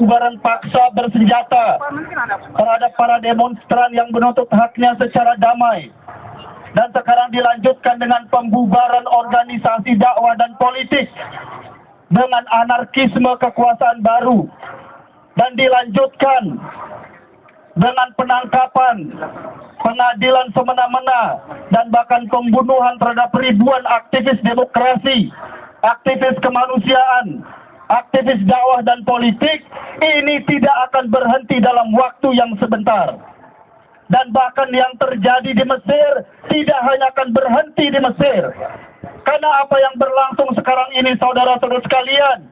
pembubaran paksa bersenjata terhadap para demonstran yang menuntut haknya secara damai. Dan sekarang dilanjutkan dengan pembubaran organisasi dakwah dan politik dengan anarkisme kekuasaan baru. Dan dilanjutkan dengan penangkapan, pengadilan semena-mena, dan bahkan pembunuhan terhadap ribuan aktivis demokrasi, aktivis kemanusiaan, aktivis dakwah dan politik. Ini tidak akan berhenti dalam waktu yang sebentar. Dan bahkan yang terjadi di Mesir tidak hanya akan berhenti di Mesir. Karena apa yang berlangsung sekarang ini, saudara-saudara sekalian,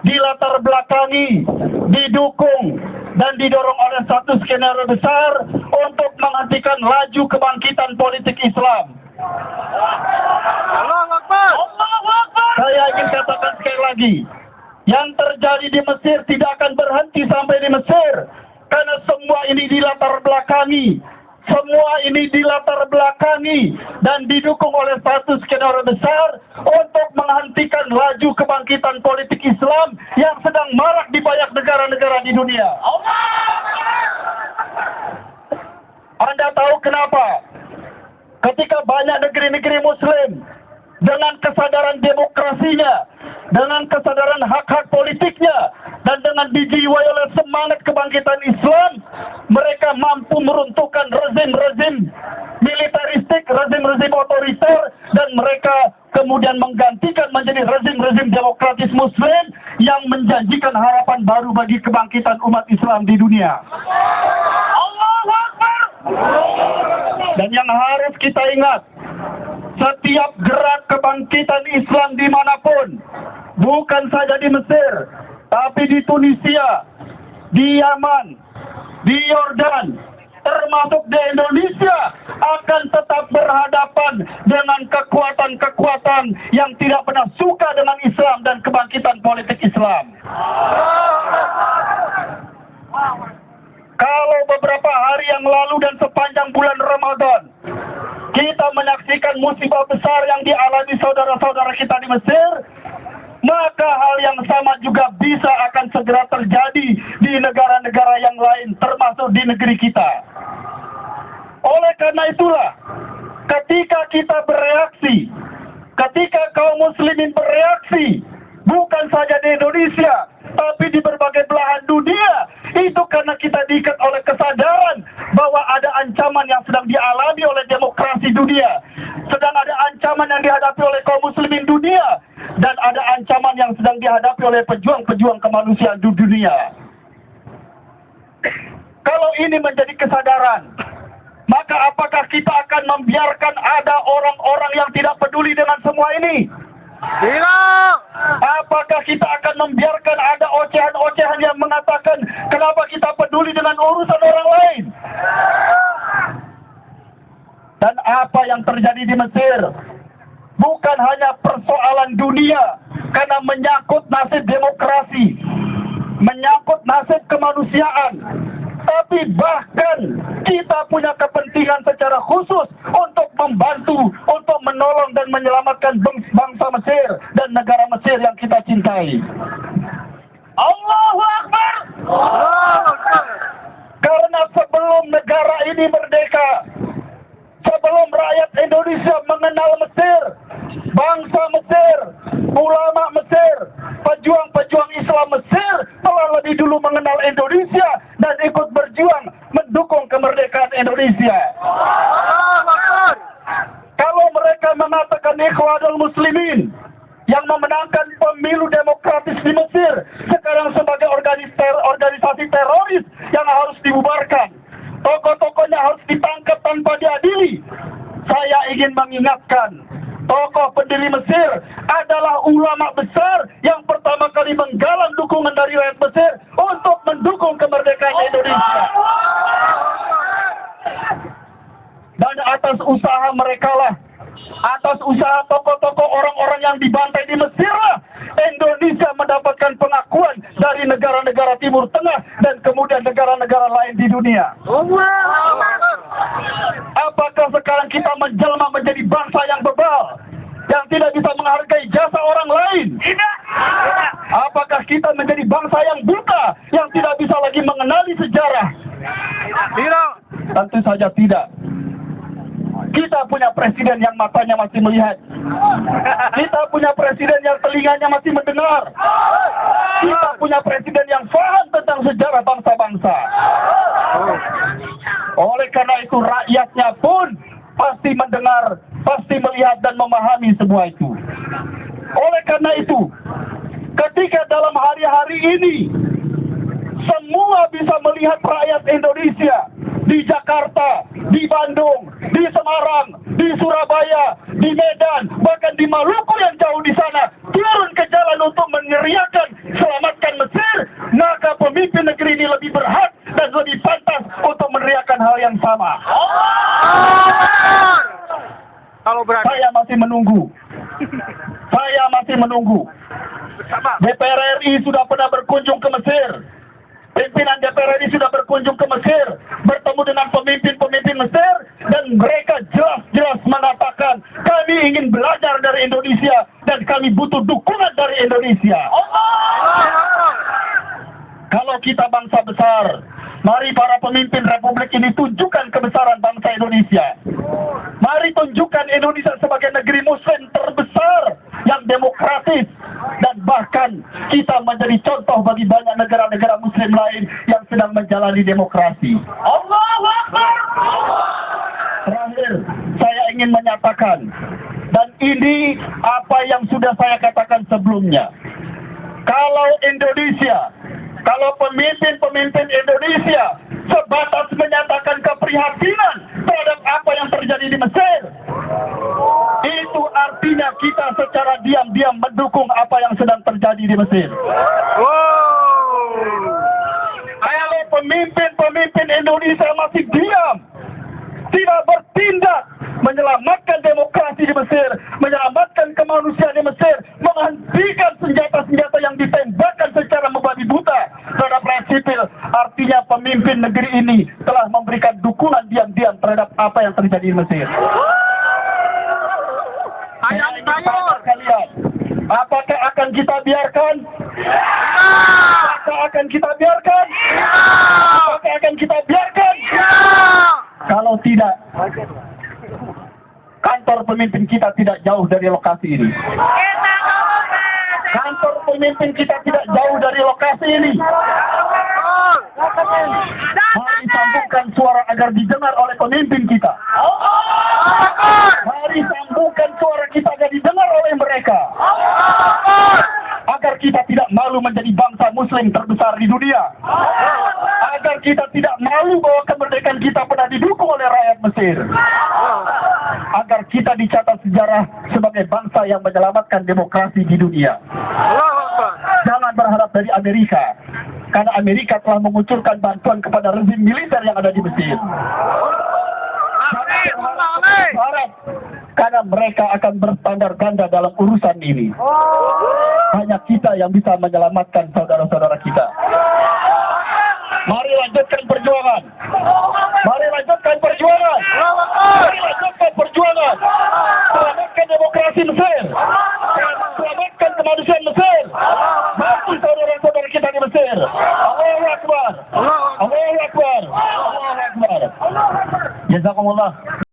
dilatar belakangi, didukung, dan didorong oleh satu skenario besar untuk menghentikan laju kebangkitan politik Islam. Allahu Akbar. Saya ingin katakan sekali lagi, yang terjadi di Mesir tidak akan berhenti sampai di Mesir, karena semua ini dilatar belakangi, dan didukung oleh satu skenario besar untuk menghentikan laju kebangkitan politik Islam yang sedang marak di banyak negara-negara di dunia. Anda tahu kenapa? Ketika banyak negeri-negeri Muslim dengan kesadaran demokrasinya, dengan kesadaran hak-hak politiknya, dan dengan dijiwai oleh semangat kebangkitan Islam, mereka mampu meruntuhkan rezim-rezim militeristik, rezim-rezim otoriter, dan mereka kemudian menggantikan menjadi rezim-rezim demokratis Muslim yang menjanjikan harapan baru bagi kebangkitan umat Islam di dunia. Allahu Akbar. Dan yang harus kita ingat, setiap gerak kebangkitan Islam dimanapun, bukan saja di Mesir, tapi di Tunisia, di Yaman, di Yordan, termasuk di Indonesia, akan tetap berhadapan dengan kekuatan-kekuatan yang tidak pernah suka dengan Islam dan kebangkitan politik Islam. Kalau beberapa hari yang lalu dan sepanjang bulan Ramadan, kita menyaksikan musibah besar yang dialami saudara-saudara kita di Mesir, maka hal yang sama juga bisa akan segera terjadi di negara-negara yang lain, termasuk di negeri kita. Oleh karena itulah, ketika kita bereaksi, ketika kaum muslimin bereaksi, bukan saja di Indonesia, tapi di berbagai belahan dunia, itu karena kita diikat oleh kesadaran bahwa ada ancaman yang sedang dialami oleh demokrasi dunia, sedang ada ancaman yang dihadapi oleh kaum muslimin dunia, dan ada ancaman yang sedang dihadapi oleh pejuang-pejuang kemanusiaan di dunia. Kalau ini menjadi kesadaran, maka apakah kita akan membiarkan ada orang-orang yang tidak peduli dengan semua ini? Tidak. Apakah kita akan membiarkan ada ocehan-ocehan yang mengatakan kenapa kita peduli dengan urusan orang lain? Dan apa yang terjadi di Mesir bukan hanya persoalan dunia, karena menyangkut nasib demokrasi, menyangkut nasib kemanusiaan, tapi bahkan kita punya kepentingan secara khusus untuk membantu, untuk menolong dan menyelamatkan bangsa Mesir dan negara Mesir yang kita cintai. Allahu Akbar. Karena sebelum negara ini merdeka, sebelum rakyat Indonesia mengenal Mesir, bangsa Mesir, ulama Mesir, pejuang-pejuang Islam Mesir telah lebih dulu mengenal Indonesia dan ikut berjuang mendukung kemerdekaan Indonesia. Kalau mereka mengatakan Ikhwanul Muslimin yang memenangkan pemilu demokratis di Mesir sekarang sebagai organisasi teroris yang harus dibubarkan, tokoh-tokohnya harus ditangkap tanpa diadili, saya ingin mengingatkan, tokoh pendiri Mesir adalah ulama besar yang pertama kali menggalang dukungan dari rakyat Mesir untuk mendukung kemerdekaan Indonesia. Dan atas usaha mereka lah, atas usaha tokoh-tokoh orang-orang yang dibantai di Mesir lah, Indonesia mendapatkan pengakuan dari negara-negara Timur Tengah dan kemudian negara-negara lain di dunia. Apakah sekarang kita menjelma menjadi bangsa yang bebal, yang tidak bisa menghargai jasa orang lain? Apakah kita menjadi bangsa yang buta, yang tidak bisa lagi mengenali sejarah? Tidak. Tentu saja tidak. Kita punya presiden yang matanya masih melihat. Kita punya presiden yang telinganya masih mendengar. Kita punya presiden yang paham tentang sejarah bangsa-bangsa. Oleh karena itu rakyatnya pun pasti mendengar, pasti melihat dan memahami semua itu. Oleh karena itu, ketika dalam hari-hari ini semua bisa melihat rakyat Indonesia di Jakarta, di Bandung, di Semarang, di Surabaya, di Medan, bahkan di Maluku yang jauh di sana, turun ke jalan untuk meneriakan selamatkan Mesir, maka pemimpin negeri ini lebih berhak dan lebih pantas untuk meneriakan hal yang sama. Kalau berani. Saya masih menunggu. Saya masih menunggu. DPR RI sudah pernah berkunjung ke Mesir. Pimpinan DPR RI sudah berkunjung ke Mesir, bertemu dengan pemimpin-pemimpin Mesir, dan mereka jelas-jelas mengatakan, kami ingin belajar dari Indonesia, dan kami butuh dukungan dari Indonesia. Kalau kita bangsa besar, mari para pemimpin Republik ini tunjukkan kebesaran bangsa Indonesia. Mari tunjukkan Indonesia sebagai negeri Muslim terbesar, yang demokratis, dan bahkan kita menjadi contoh bagi banyak negara-negara Muslim lain yang sedang menjalani demokrasi. Allahu Akbar. Terakhir, saya ingin menyatakan, dan ini apa yang sudah saya katakan sebelumnya. Kalau Indonesia, kalau pemimpin-pemimpin Indonesia sebatas menyatakan keprihatinan terhadap apa yang terjadi di Mesir, itu artinya kita secara diam-diam mendukung apa yang sedang terjadi di Mesir. Kalau pemimpin-pemimpin Indonesia masih diam, tidak bertindak menyelamatkan demokrasi di Mesir, menyelamatkan kemanusiaan di Mesir, menghentikan senjata-senjata yang ditembakkan secara membabi buta terhadap rakyat sipil, artinya pemimpin negeri ini telah memberikan dukungan diam-diam terhadap apa yang terjadi di Mesir. Ayam sayur. Kalian, apakah akan kita biarkan? Apakah akan kita biarkan? Apakah akan kita biarkan? Kalau tidak, kantor pemimpin kita tidak jauh dari lokasi ini. Kantor pemimpin kita tidak jauh dari lokasi ini. Mari sambungkan suara agar didengar oleh pemimpin kita. Mari sambungkan suara kita agar didengar oleh mereka. Agar kita tidak malu menjadi bangsa Muslim terbesar di dunia. Agar kita tidak malu bahwa kemerdekaan kita pernah didukung oleh rakyat Mesir. Agar kita dicatat sejarah sebagai bangsa yang menyelamatkan demokrasi di dunia. Jangan berharap dari Amerika, karena Amerika telah mengucurkan bantuan kepada rezim militer yang ada di Mesir. Harap, karena mereka akan berstandar ganda dalam urusan ini. Hanya kita yang bisa menyelamatkan saudara-saudara kita. Mari lanjutkan perjuangan. Mari lanjutkan perjuangan. Mari lanjutkan perjuangan. Selamatkan demokrasi Mesir. Selamatkan kemanusiaan Mesir. Bantu saudara-saudara kita di Mesir. Allahu Akbar. Allahu Akbar. Allahu Akbar. Jazakumullah.